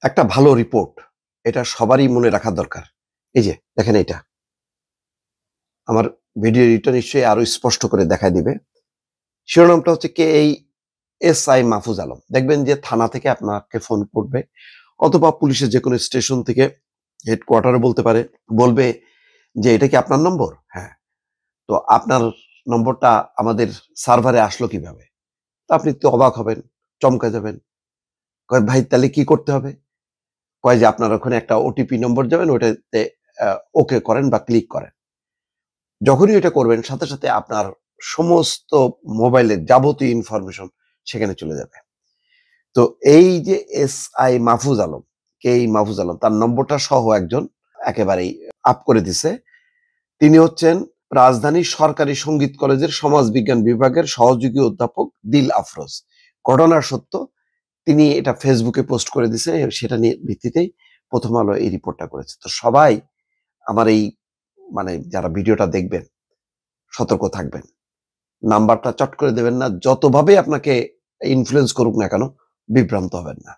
একটা ভালো রিপোর্ট এটা সবারই মনে রাখা দরকার। এই যে দেখেন এটা আমার ভিডিও এডিটর নিশ্চয়ই আরো স্পষ্ট করে দেখায় দিবে। শিরোনামটা হচ্ছে কে এই এসআই মাহফুজ আলম। দেখবেন যে থানা থেকে আপনাকে ফোন করবে অথবা পুলিশের যে কোনো স্টেশন থেকে হেডকোয়ার্টারে বলতে পারে, বলবে যে এটা কি আপনার নম্বর? হ্যাঁ। তো আপনার নম্বরটা আমাদের সার্ভারে আসলো কিভাবে? তো আপনি তো অবাক হবেন, চমকে যাবেন। কয় ভাই তাহলে কি করতে হবে? কয় যে আপনার ওখানে একটা ওটিপি নম্বর যাবেন, ওটাতে ওকে করেন বা ক্লিক করেন। যখনই এটা করবেন সাথে সাথে আপনার সমস্ত মোবাইলের যাবতীয় ইনফরমেশন সেখানে চলে যাবে। তো এই যে এসআই মাহফুজ আলম, কে এই মাহফুজ আলম, তার নম্বরটা সহ একজন একেবারেই আপ করে দিছে। তিনি হচ্ছেন রাজধানী সরকারি সঙ্গীত কলেজের সমাজবিজ্ঞান বিভাগের সহযোগী অধ্যাপক দিল আফরোজ। ঘটনার সত্য, তিনি এটা ফেসবুকে পোস্ট করে দিছে, সেটা নিয়ে ভিত্তিতেই প্রথম আলো এই রিপোর্টটা করেছে। তো সবাই আমার এই যারা ভিডিওটা দেখবেন সতর্ক থাকবেন, নাম্বারটা চট করে দেবেন না, যতভাবে আপনাকে ইনফ্লুয়েন্স করুক না কেন বিভ্রান্ত হবেন না।